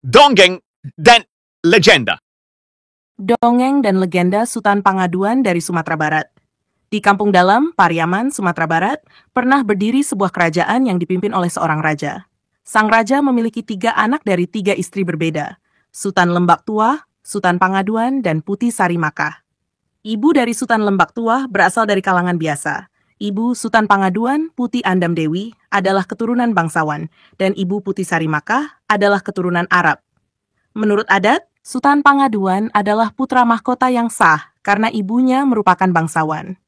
Dongeng dan legenda. Dongeng dan legenda Sutan Pangaduan dari Sumatera Barat. Di Kampung Dalam, Pariaman, Sumatera Barat, pernah berdiri sebuah kerajaan yang dipimpin oleh seorang raja. Sang raja memiliki 3 anak dari 3 istri berbeda, Sutan Lembak Tuah, Sutan Pangaduan, dan Putih Sari Makah. Ibu dari Sutan Lembak Tuah berasal dari kalangan biasa. Ibu Sutan Pangaduan, Putih Andam Dewi, adalah keturunan bangsawan, dan Ibu Putih Sari Makah adalah keturunan Arab. Menurut adat, Sutan Pangaduan adalah putra mahkota yang sah karena ibunya merupakan bangsawan.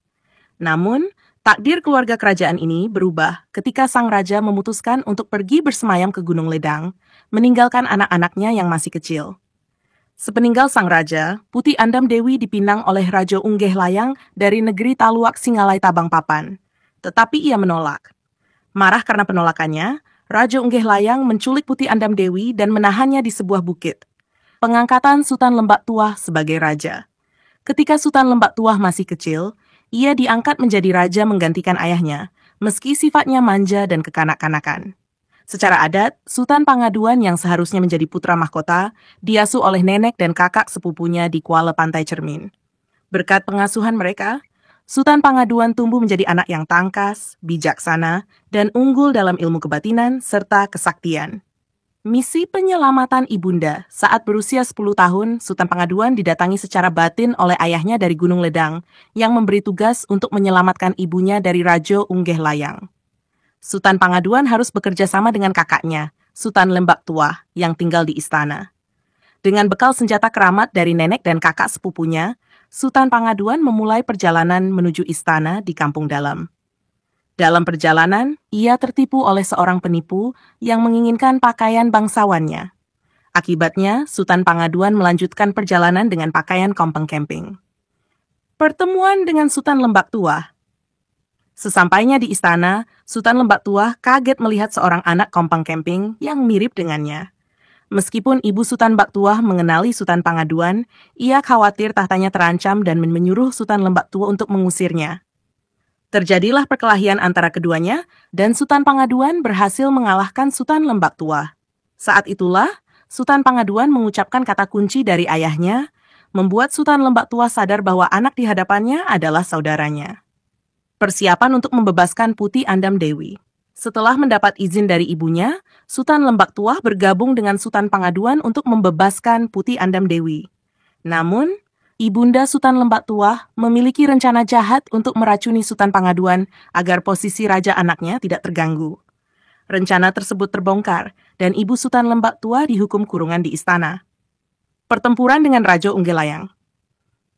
Namun, takdir keluarga kerajaan ini berubah ketika sang raja memutuskan untuk pergi bersemayam ke Gunung Ledang, meninggalkan anak-anaknya yang masih kecil. Sepeninggal sang raja, Putih Andam Dewi dipinang oleh Raja Unggeh Layang dari negeri Taluak Singalai Tabang Papan. Tetapi ia menolak. Marah karena penolakannya, Raja Unggeh Layang menculik Putih Andam Dewi dan menahannya di sebuah bukit. Pengangkatan Sutan Lembak Tuah sebagai raja. Ketika Sutan Lembak Tuah masih kecil, ia diangkat menjadi raja menggantikan ayahnya, meski sifatnya manja dan kekanak-kanakan. Secara adat, Sutan Pangaduan yang seharusnya menjadi putra mahkota, diasuh oleh nenek dan kakak sepupunya di Kuala Pantai Cermin. Berkat pengasuhan mereka, Sutan Pangaduan tumbuh menjadi anak yang tangkas, bijaksana, dan unggul dalam ilmu kebatinan serta kesaktian. Misi penyelamatan ibunda saat berusia 10 tahun, Sutan Pangaduan didatangi secara batin oleh ayahnya dari Gunung Ledang yang memberi tugas untuk menyelamatkan ibunya dari Raja Unggeh Layang. Sutan Pangaduan harus bekerja sama dengan kakaknya, Sutan Lembak Tuah, yang tinggal di istana. Dengan bekal senjata keramat dari nenek dan kakak sepupunya, Sutan Pangaduan memulai perjalanan menuju istana di Kampung Dalam. Dalam perjalanan, ia tertipu oleh seorang penipu yang menginginkan pakaian bangsawannya. Akibatnya, Sutan Pangaduan melanjutkan perjalanan dengan pakaian kompeng camping. Pertemuan dengan Sutan Lembak Tuah. Sesampainya di istana, Sutan Lembak Tuah kaget melihat seorang anak kompeng camping yang mirip dengannya. Meskipun ibu Sutan Lembak Tuah mengenali Sutan Pangaduan, ia khawatir tahtanya terancam dan menyuruh Sutan Lembak Tuah untuk mengusirnya. Terjadilah perkelahian antara keduanya, dan Sutan Pangaduan berhasil mengalahkan Sutan Lembak Tuah. Saat itulah, Sutan Pangaduan mengucapkan kata kunci dari ayahnya, membuat Sutan Lembak Tuah sadar bahwa anak di hadapannya adalah saudaranya. Persiapan untuk membebaskan Putih Andam Dewi. Setelah mendapat izin dari ibunya, Sutan Lembak Tuah bergabung dengan Sutan Pangaduan untuk membebaskan Putih Andam Dewi. Namun, Ibunda Sutan Lembak Tuah memiliki rencana jahat untuk meracuni Sutan Pangaduan agar posisi raja anaknya tidak terganggu. Rencana tersebut terbongkar, dan Ibu Sutan Lembak Tuah dihukum kurungan di istana. Pertempuran dengan Raja Unggeh Layang.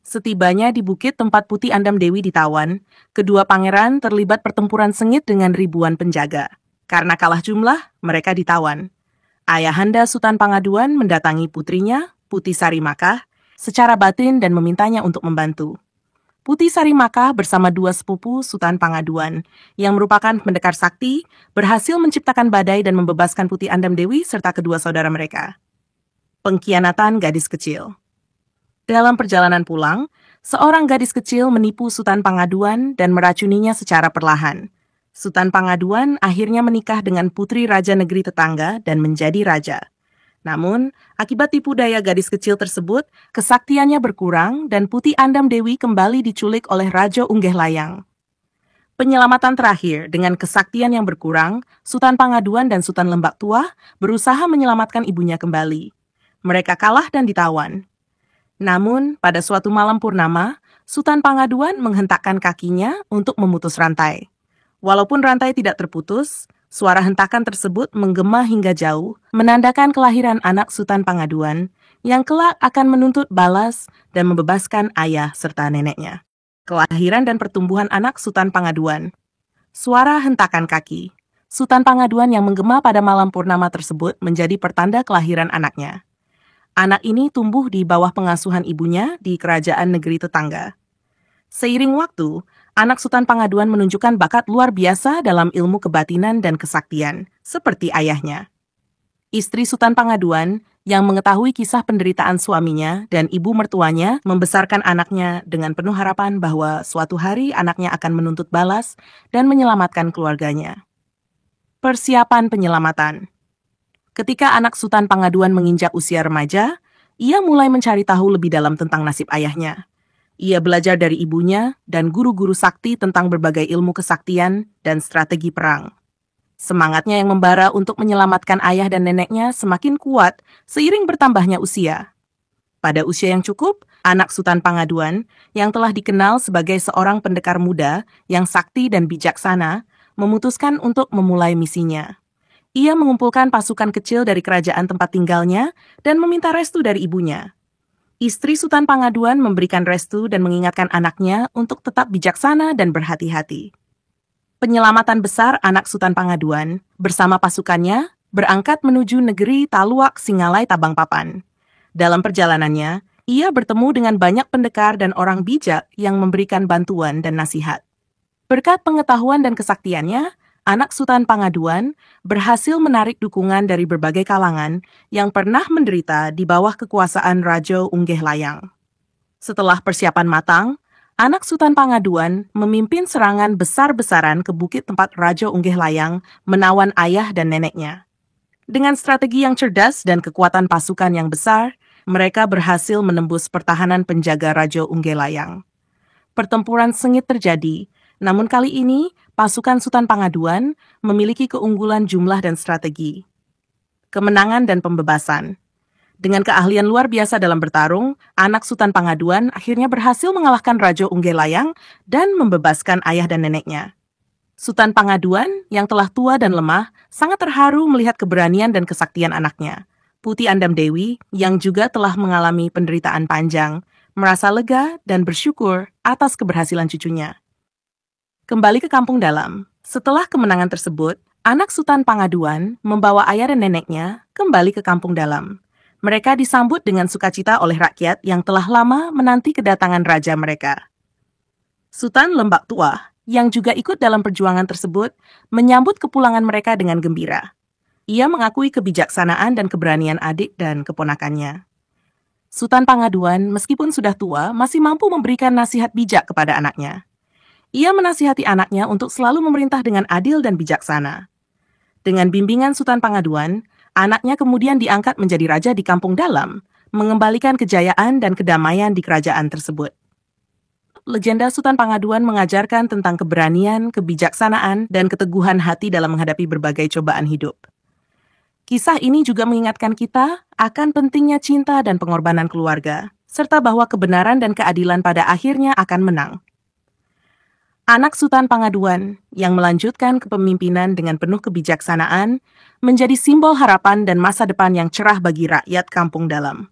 Setibanya di bukit tempat Putih Andam Dewi ditawan, kedua pangeran terlibat pertempuran sengit dengan ribuan penjaga. Karena kalah jumlah, mereka ditawan. Ayahanda Sutan Pangaduan mendatangi putrinya, Putih Sari Makah, secara batin dan memintanya untuk membantu. Putih Sari Makah bersama 2 sepupu Sutan Pangaduan, yang merupakan pendekar sakti, berhasil menciptakan badai dan membebaskan Putih Andam Dewi serta kedua saudara mereka. Pengkhianatan gadis kecil. Dalam perjalanan pulang, seorang gadis kecil menipu Sutan Pangaduan dan meracuninya secara perlahan. Sutan Pangaduan akhirnya menikah dengan putri raja negeri tetangga dan menjadi raja. Namun, akibat tipu daya gadis kecil tersebut, kesaktiannya berkurang dan Putih Andam Dewi kembali diculik oleh Raja Unggeh Layang. Penyelamatan terakhir dengan kesaktian yang berkurang, Sutan Pangaduan dan Sutan Lembak Tuah berusaha menyelamatkan ibunya kembali. Mereka kalah dan ditawan. Namun, pada suatu malam purnama, Sutan Pangaduan menghentakkan kakinya untuk memutus rantai. Walaupun rantai tidak terputus, suara hentakan tersebut menggema hingga jauh, menandakan kelahiran anak Sutan Pangaduan, yang kelak akan menuntut balas dan membebaskan ayah serta neneknya. Kelahiran dan pertumbuhan anak Sutan Pangaduan. Suara hentakan kaki. Sutan Pangaduan yang menggema pada malam purnama tersebut menjadi pertanda kelahiran anaknya. Anak ini tumbuh di bawah pengasuhan ibunya di kerajaan negeri tetangga. Seiring waktu, anak Sutan Pangaduan menunjukkan bakat luar biasa dalam ilmu kebatinan dan kesaktian, seperti ayahnya. Istri Sutan Pangaduan, yang mengetahui kisah penderitaan suaminya dan ibu mertuanya, membesarkan anaknya dengan penuh harapan bahwa suatu hari anaknya akan menuntut balas dan menyelamatkan keluarganya. Persiapan penyelamatan. Ketika anak Sultan Pangaduan menginjak usia remaja, ia mulai mencari tahu lebih dalam tentang nasib ayahnya. Ia belajar dari ibunya dan guru-guru sakti tentang berbagai ilmu kesaktian dan strategi perang. Semangatnya yang membara untuk menyelamatkan ayah dan neneknya semakin kuat seiring bertambahnya usia. Pada usia yang cukup, anak Sultan Pangaduan, yang telah dikenal sebagai seorang pendekar muda yang sakti dan bijaksana, memutuskan untuk memulai misinya. Ia mengumpulkan pasukan kecil dari kerajaan tempat tinggalnya dan meminta restu dari ibunya. Istri Sultan Pangaduan memberikan restu dan mengingatkan anaknya untuk tetap bijaksana dan berhati-hati. Penyelamatan besar anak Sultan Pangaduan bersama pasukannya berangkat menuju negeri Taluak Singalai Tabangpapan. Dalam perjalanannya, ia bertemu dengan banyak pendekar dan orang bijak yang memberikan bantuan dan nasihat. Berkat pengetahuan dan kesaktiannya, anak Sultan Pangaduan berhasil menarik dukungan dari berbagai kalangan yang pernah menderita di bawah kekuasaan Raja Unggeh Layang. Setelah persiapan matang, anak Sultan Pangaduan memimpin serangan besar-besaran ke bukit tempat Raja Unggeh Layang menawan ayah dan neneknya. Dengan strategi yang cerdas dan kekuatan pasukan yang besar, mereka berhasil menembus pertahanan penjaga Raja Unggeh Layang. Pertempuran sengit terjadi, namun kali ini pasukan Sultan Pangaduan memiliki keunggulan jumlah dan strategi. Kemenangan dan pembebasan. Dengan keahlian luar biasa dalam bertarung, anak Sultan Pangaduan akhirnya berhasil mengalahkan Raja Unggeh Layang dan membebaskan ayah dan neneknya. Sultan Pangaduan yang telah tua dan lemah sangat terharu melihat keberanian dan kesaktian anaknya. Putih Andam Dewi yang juga telah mengalami penderitaan panjang, merasa lega dan bersyukur atas keberhasilan cucunya. Kembali ke kampung dalam. Setelah kemenangan tersebut, anak Sultan Pangaduan membawa ayah dan neneknya kembali ke kampung dalam. Mereka disambut dengan sukacita oleh rakyat yang telah lama menanti kedatangan raja mereka. Sultan Lembak Tua, yang juga ikut dalam perjuangan tersebut, menyambut kepulangan mereka dengan gembira. Ia mengakui kebijaksanaan dan keberanian adik dan keponakannya. Sultan Pangaduan, meskipun sudah tua, masih mampu memberikan nasihat bijak kepada anaknya. Ia menasihati anaknya untuk selalu memerintah dengan adil dan bijaksana. Dengan bimbingan Sultan Pangaduan, anaknya kemudian diangkat menjadi raja di kampung dalam, mengembalikan kejayaan dan kedamaian di kerajaan tersebut. Legenda Sultan Pangaduan mengajarkan tentang keberanian, kebijaksanaan, dan keteguhan hati dalam menghadapi berbagai cobaan hidup. Kisah ini juga mengingatkan kita akan pentingnya cinta dan pengorbanan keluarga, serta bahwa kebenaran dan keadilan pada akhirnya akan menang. Anak Sultan Pangaduan yang melanjutkan kepemimpinan dengan penuh kebijaksanaan menjadi simbol harapan dan masa depan yang cerah bagi rakyat kampung dalam.